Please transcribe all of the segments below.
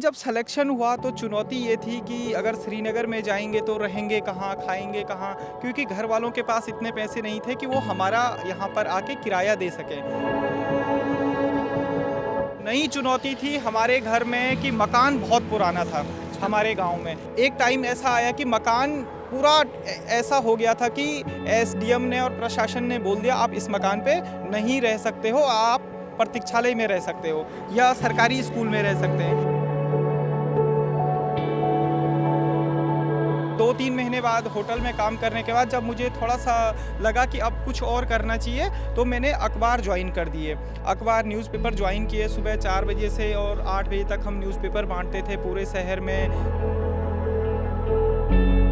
जब सिलेक्शन हुआ तो चुनौती ये थी कि अगर श्रीनगर में जाएंगे तो रहेंगे कहाँ, खाएंगे कहाँ, क्योंकि घर वालों के पास इतने पैसे नहीं थे कि वो हमारा यहाँ पर आके किराया दे सके। नई चुनौती थी हमारे घर में कि मकान बहुत पुराना था हमारे गांव में। एक टाइम ऐसा आया कि मकान पूरा ऐसा हो गया था कि एसडीएम ने और प्रशासन ने बोल दिया आप इस मकान पे नहीं रह सकते हो, आप प्रतीक्षालय में रह सकते हो या सरकारी स्कूल में रह सकते हैं। 2-3 महीने बाद होटल में काम करने के बाद जब मुझे थोड़ा सा लगा कि अब कुछ और करना चाहिए तो मैंने अखबार ज्वाइन कर दिए। न्यूज़पेपर ज्वाइन किए सुबह 4 बजे से और 8 बजे तक हम न्यूज़पेपर बांटते थे पूरे शहर में।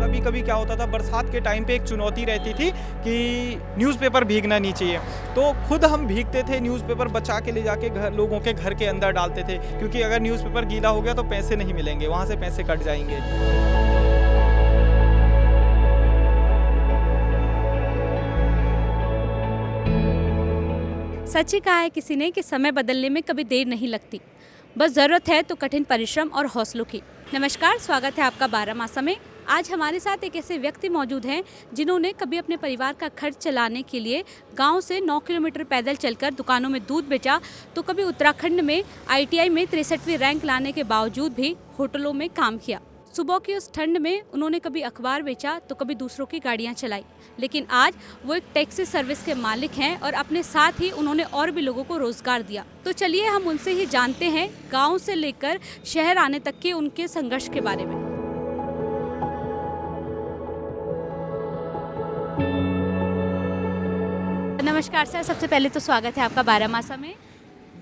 कभी कभी क्या होता था, बरसात के टाइम पे एक चुनौती रहती थी कि न्यूज़पेपर भीगना नहीं चाहिए, तो खुद हम भीगते थे, न्यूज़पेपर बचा के ले जाके लोगों के घर के अंदर डालते थे, क्योंकि अगर न्यूज़पेपर गीला हो गया तो पैसे नहीं मिलेंगे, वहाँ से पैसे कट जाएंगे। सच ही कहा है किसी ने कि समय बदलने में कभी देर नहीं लगती, बस ज़रूरत है तो कठिन परिश्रम और हौसलों की। नमस्कार, स्वागत है आपका बारामासा में। आज हमारे साथ एक ऐसे व्यक्ति मौजूद हैं जिन्होंने कभी अपने परिवार का खर्च चलाने के लिए गांव से 9 किलोमीटर पैदल चलकर दुकानों में दूध बेचा, तो कभी उत्तराखंड में ITI में 63वीं रैंक लाने के बावजूद भी होटलों में काम किया। सुबह की उस ठंड में उन्होंने कभी अखबार बेचा तो कभी दूसरों की गाड़ियां चलाई, लेकिन आज वो एक टैक्सी सर्विस के मालिक हैं और अपने साथ ही उन्होंने और भी लोगों को रोजगार दिया। तो चलिए हम उनसे ही जानते हैं गांव से लेकर शहर आने तक के उनके संघर्ष के बारे में। नमस्कार सर, सबसे पहले तो स्वागत है आपका बारामासा में।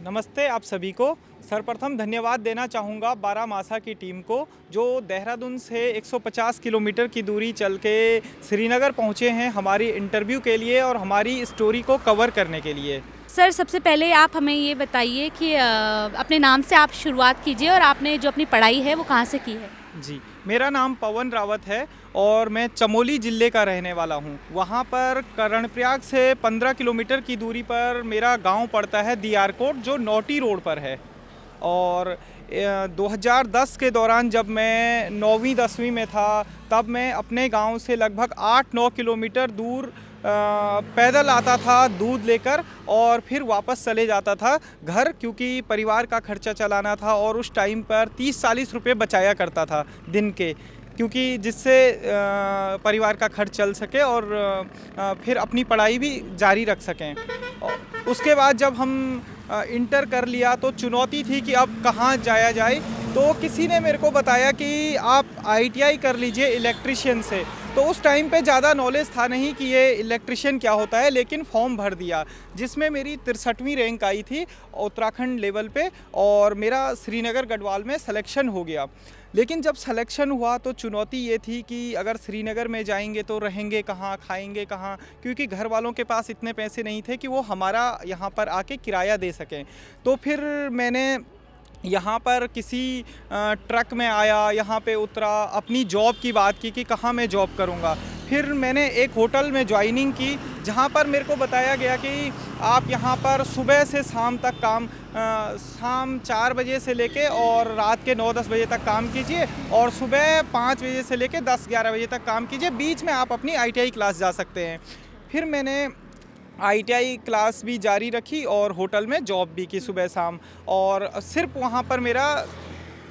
नमस्ते आप सभी को। सर्वप्रथम धन्यवाद देना चाहूँगा बारामासा की टीम को, जो देहरादून से 150 किलोमीटर की दूरी चल के श्रीनगर पहुँचे हैं हमारी इंटरव्यू के लिए और हमारी स्टोरी को कवर करने के लिए। सर, सबसे पहले आप हमें ये बताइए कि अपने नाम से आप शुरुआत कीजिए और आपने जो अपनी पढ़ाई है वो कहाँ से की है? जी, मेरा नाम पवन रावत है और मैं चमोली ज़िले का रहने वाला हूँ। वहाँ पर कर्णप्रयाग से 15 किलोमीटर की दूरी पर मेरा गांव पड़ता है दियारकोट, जो नौटी रोड पर है। और 2010 के दौरान जब मैं 9वीं 10वीं में था, तब मैं अपने गांव से लगभग 8-9 किलोमीटर दूर पैदल आता था दूध लेकर और फिर वापस चले जाता था घर, क्योंकि परिवार का खर्चा चलाना था और उस टाइम पर 30-40 रुपये बचाया करता था दिन के, क्योंकि जिससे परिवार का खर्च चल सके और फिर अपनी पढ़ाई भी जारी रख सकें। उसके बाद जब हम इंटर कर लिया तो चुनौती थी कि अब कहाँ जाया जाए, तो किसी ने मेरे को बताया कि आप ITI कर लीजिए इलेक्ट्रिशियन से। तो उस टाइम पे ज़्यादा नॉलेज था नहीं कि ये इलेक्ट्रिशियन क्या होता है, लेकिन फॉर्म भर दिया जिसमें मेरी 63वीं रैंक आई थी उत्तराखंड लेवल पे और मेरा श्रीनगर गढ़वाल में सिलेक्शन हो गया। लेकिन जब सिलेक्शन हुआ तो चुनौती ये थी कि अगर श्रीनगर में जाएंगे तो रहेंगे कहाँ, खाएंगे कहाँ, क्योंकि घर वालों के पास इतने पैसे नहीं थे कि वो हमारा यहाँ पर आके किराया दे सकें। तो फिर मैंने यहाँ पर किसी ट्रक में आया, यहाँ पे उतरा, अपनी जॉब की बात की कि कहाँ मैं जॉब करूँगा। फिर मैंने एक होटल में ज्वाइनिंग की, जहाँ पर मेरे को बताया गया कि आप यहाँ पर सुबह से शाम तक काम, शाम 4 बजे से लेके और रात के 9-10 बजे तक काम कीजिए और सुबह 5 बजे से लेके 10-11 बजे तक काम कीजिए, बीच में आप अपनी ITI क्लास जा सकते हैं। फिर मैंने ITI क्लास भी जारी रखी और होटल में जॉब भी की सुबह शाम, और सिर्फ वहाँ पर मेरा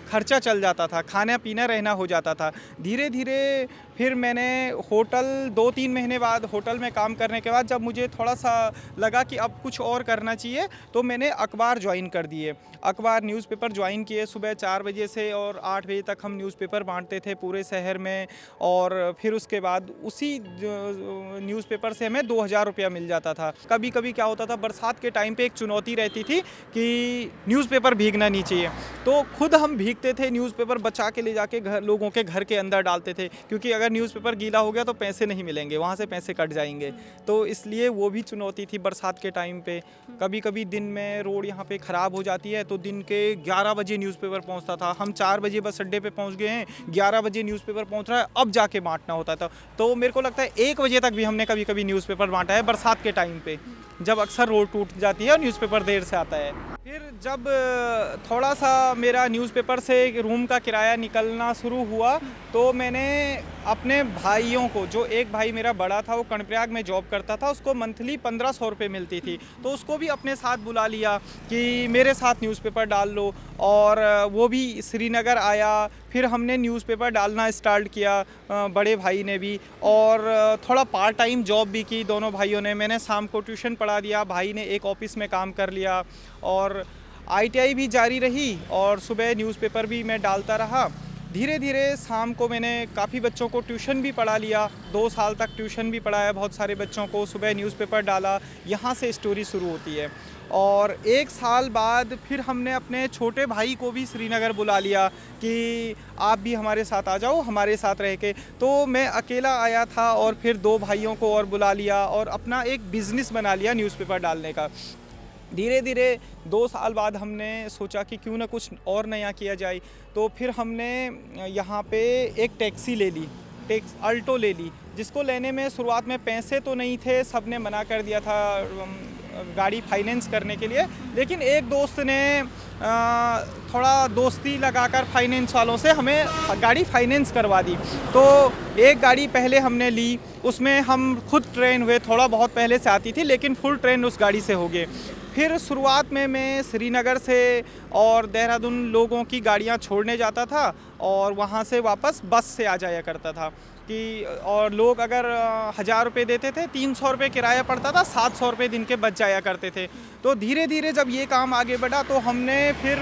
खर्चा चल जाता था, खाना पीना रहना हो जाता था। धीरे धीरे फिर मैंने होटल 2-3 महीने बाद होटल में काम करने के बाद जब मुझे थोड़ा सा लगा कि अब कुछ और करना चाहिए, तो मैंने अखबार ज्वाइन कर दिए। न्यूज़पेपर ज्वाइन किए सुबह 4 बजे से और 8 बजे तक हम न्यूज़पेपर बांटते थे पूरे शहर में, और फिर उसके बाद उसी न्यूज़पेपर से हमें 2000 रुपया मिल जाता था। कभी कभी क्या होता था, बरसात के टाइम पे एक चुनौती रहती थी कि न्यूज़पेपर भीगना नहीं चाहिए, तो खुद हम भीगते थे, न्यूज़पेपर बचा के ले जाके लोगों के घर के अंदर डालते थे, क्योंकि अगर न्यूज़पेपर गीला हो गया तो पैसे नहीं मिलेंगे, वहाँ से पैसे कट जाएंगे। तो इसलिए वो भी चुनौती थी बरसात के टाइम पे। कभी कभी दिन में रोड यहाँ पे ख़राब हो जाती है तो दिन के 11 बजे न्यूज़पेपर पहुँचता था। हम 4 बजे बस अड्डे पे पहुँच गए हैं, 11 बजे न्यूज़पेपर पहुँच रहा है, अब जाके बांटना होता था। तो मेरे को लगता है 1 बजे तक भी हमने कभी कभी न्यूज़पेपर बांटा है बरसात के टाइम पे, जब अक्सर रोड टूट जाती है और न्यूज़पेपर देर से आता है। फिर जब थोड़ा सा मेरा न्यूज़पेपर से रूम का किराया निकलना शुरू हुआ तो मैंने अपने भाइयों को, जो एक भाई मेरा बड़ा था वो कर्णप्रयाग में जॉब करता था, उसको मंथली 1500 रुपये मिलती थी, तो उसको भी अपने साथ बुला लिया कि मेरे साथ न्यूज़पेपर डाल लो, और वो भी श्रीनगर आया। फिर हमने न्यूज़पेपर डालना स्टार्ट किया, बड़े भाई ने भी, और थोड़ा पार्ट टाइम जॉब भी की दोनों भाइयों ने। मैंने शाम को ट्यूशन पढ़ा दिया, भाई ने एक ऑफिस में काम कर लिया, और आईटीआई भी जारी रही, और सुबह न्यूज़पेपर भी मैं डालता रहा। धीरे धीरे शाम को मैंने काफ़ी बच्चों को ट्यूशन भी पढ़ा लिया, 2 साल तक ट्यूशन भी पढ़ाया बहुत सारे बच्चों को, सुबह न्यूज़पेपर डाला। यहाँ से स्टोरी शुरू होती है। और 1 साल बाद फिर हमने अपने छोटे भाई को भी श्रीनगर बुला लिया कि आप भी हमारे साथ आ जाओ, हमारे साथ रह के। तो मैं अकेला आया था, और फिर 2 भाइयों को और बुला लिया, और अपना एक बिज़नेस बना लिया न्यूज़पेपर डालने का। धीरे धीरे 2 साल बाद हमने सोचा कि क्यों ना कुछ और नया किया जाए, तो फिर हमने यहाँ पे एक टैक्सी ले ली, अल्टो ले ली, जिसको लेने में शुरुआत में पैसे तो नहीं थे, सब ने मना कर दिया था गाड़ी फाइनेंस करने के लिए। लेकिन एक दोस्त ने थोड़ा दोस्ती लगाकर फाइनेंस वालों से हमें गाड़ी फाइनेंस करवा दी। तो एक गाड़ी पहले हमने ली, उसमें हम खुद ट्रेन हुए, थोड़ा बहुत पहले से आती थी लेकिन फुल ट्रेन उस गाड़ी से हो गए। फिर शुरुआत में मैं श्रीनगर से और देहरादून लोगों की गाड़ियाँ छोड़ने जाता था, और वहाँ से वापस बस से आ जाया करता था कि, और लोग अगर 1000 रुपये देते थे, 300 रुपये किराया पड़ता था, 700 रुपये दिन के बच जाया करते थे। तो धीरे धीरे जब ये काम आगे बढ़ा तो हमने फिर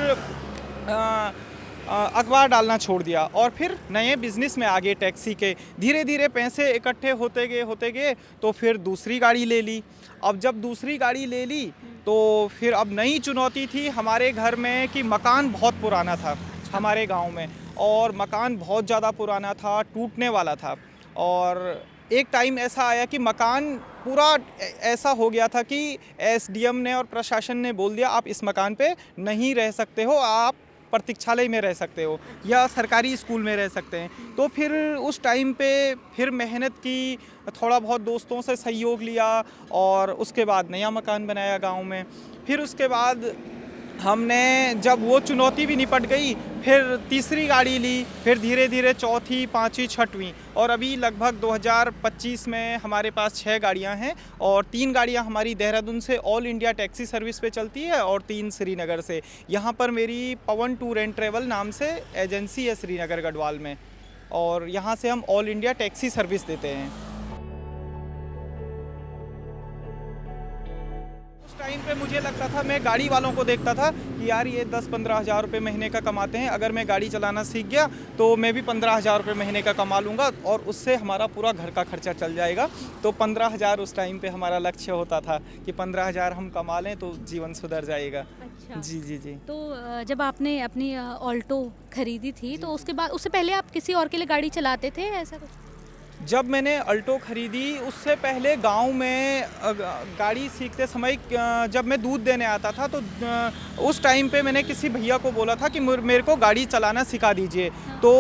अखबार डालना छोड़ दिया, और फिर नए बिज़नेस में आगे टैक्सी के। धीरे धीरे पैसे इकट्ठे होते गए तो फिर दूसरी गाड़ी ले ली। अब जब दूसरी गाड़ी ले ली तो फिर अब नई चुनौती थी हमारे घर में कि मकान बहुत पुराना था हमारे गांव में, और मकान बहुत ज़्यादा पुराना था, टूटने वाला था। और एक टाइम ऐसा आया कि मकान पूरा ऐसा हो गया था कि एसडीएम ने और प्रशासन ने बोल दिया आप इस मकान पे नहीं रह सकते हो, आप प्रतीक्षालय में रह सकते हो या सरकारी स्कूल में रह सकते हैं। तो फिर उस टाइम पे फिर मेहनत की, थोड़ा बहुत दोस्तों से सहयोग लिया, और उसके बाद नया मकान बनाया गांव में। फिर उसके बाद हमने जब वो चुनौती भी निपट गई, फिर तीसरी गाड़ी ली, फिर धीरे धीरे चौथी, पाँचवीं, छठवीं, और अभी लगभग 2025 में हमारे पास 6 गाड़ियां हैं, और 3 गाड़ियां हमारी देहरादून से ऑल इंडिया टैक्सी सर्विस पे चलती है, और 3 श्रीनगर से। यहाँ पर मेरी पवन टूर एंड ट्रेवल नाम से एजेंसी है श्रीनगर गढ़वाल में, और यहाँ से हम ऑल इंडिया टैक्सी सर्विस देते हैं। टाइम पे मुझे लगता था, मैं गाड़ी वालों को देखता था कि यार ये 10-15 हज़ार रुपये महीने का कमाते हैं, अगर मैं गाड़ी चलाना सीख गया तो मैं भी 15 हज़ार रुपये महीने का कमा लूँगा, और उससे हमारा पूरा घर का खर्चा चल जाएगा। तो 15 हज़ार उस टाइम पे हमारा लक्ष्य होता था कि 15 हज़ार हम कमा लें तो जीवन सुधर जाएगा। अच्छा। जी जी जी। तो जब आपने अपनी ऑल्टो खरीदी थी तो उसके बाद, उससे पहले आप किसी और के लिए गाड़ी चलाते थे, ऐसा कुछ? जब मैंने अल्टो ख़रीदी उससे पहले गांव में गाड़ी सीखते समय जब मैं दूध देने आता था तो उस टाइम पे मैंने किसी भैया को बोला था कि मेरे को गाड़ी चलाना सिखा दीजिए। तो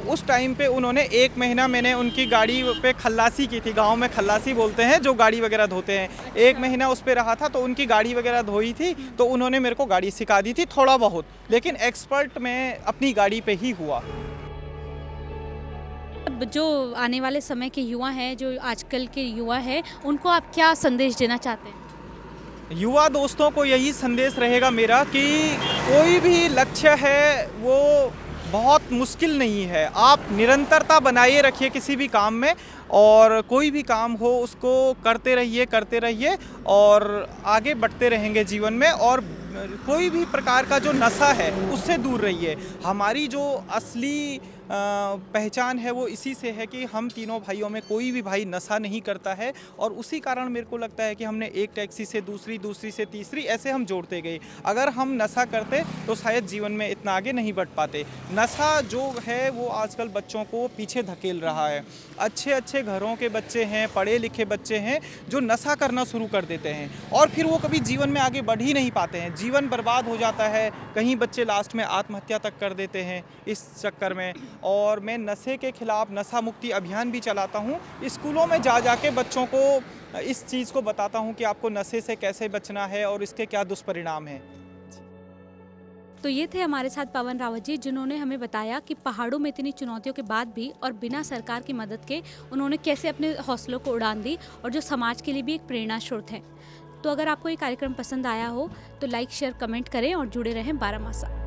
उस टाइम पे उन्होंने 1 महीना मैंने उनकी गाड़ी पे खल्लासी की थी, गांव में खल्लासी बोलते हैं जो गाड़ी वगैरह धोते हैं। 1 महीना उस पर रहा था, तो उनकी गाड़ी वगैरह धोई थी, तो उन्होंने मेरे को गाड़ी सिखा दी थी थोड़ा बहुत, लेकिन एक्सपर्ट मैं अपनी गाड़ी पे ही हुआ। अब जो आने वाले समय के युवा हैं, जो आजकल के युवा हैं, उनको आप क्या संदेश देना चाहते हैं? युवा दोस्तों को यही संदेश रहेगा मेरा कि कोई भी लक्ष्य है वो बहुत मुश्किल नहीं है। आप निरंतरता बनाए रखिए किसी भी काम में, और कोई भी काम हो उसको करते रहिए और आगे बढ़ते रहेंगे जीवन में। और कोई भी प्रकार का जो नशा है उससे दूर रहिए। हमारी जो असली पहचान है वो इसी से है कि हम तीनों भाइयों में कोई भी भाई नशा नहीं करता है, और उसी कारण मेरे को लगता है कि हमने एक टैक्सी से दूसरी, दूसरी से तीसरी, ऐसे हम जोड़ते गए। अगर हम नशा करते तो शायद जीवन में इतना आगे नहीं बढ़ पाते। नशा जो है वो आजकल बच्चों को पीछे धकेल रहा है। अच्छे अच्छे घरों के बच्चे हैं, पढ़े लिखे बच्चे हैं जो नशा करना शुरू कर देते हैं, और फिर वो कभी जीवन में आगे बढ़ ही नहीं पाते हैं। जीवन बर्बाद हो जाता है, कहीं बच्चे लास्ट में आत्महत्या तक कर देते हैं इस चक्कर में। और मैं नशे के खिलाफ नशा मुक्ति अभियान भी चलाता हूँ। स्कूलों में जा के बच्चों को इस चीज़ को बताता हूँ कि आपको नशे से कैसे बचना है और इसके क्या दुष्परिणाम हैं। तो ये थे हमारे साथ पवन रावत जी, जिन्होंने हमें बताया कि पहाड़ों में इतनी चुनौतियों के बाद भी और बिना सरकार की मदद के उन्होंने कैसे अपने हौसलों को उड़ान दी और जो समाज के लिए भी एक प्रेरणा स्रोत है। तो अगर आपको ये कार्यक्रम पसंद आया हो तो लाइक शेयर कमेंट करें और जुड़े रहें बारामासा।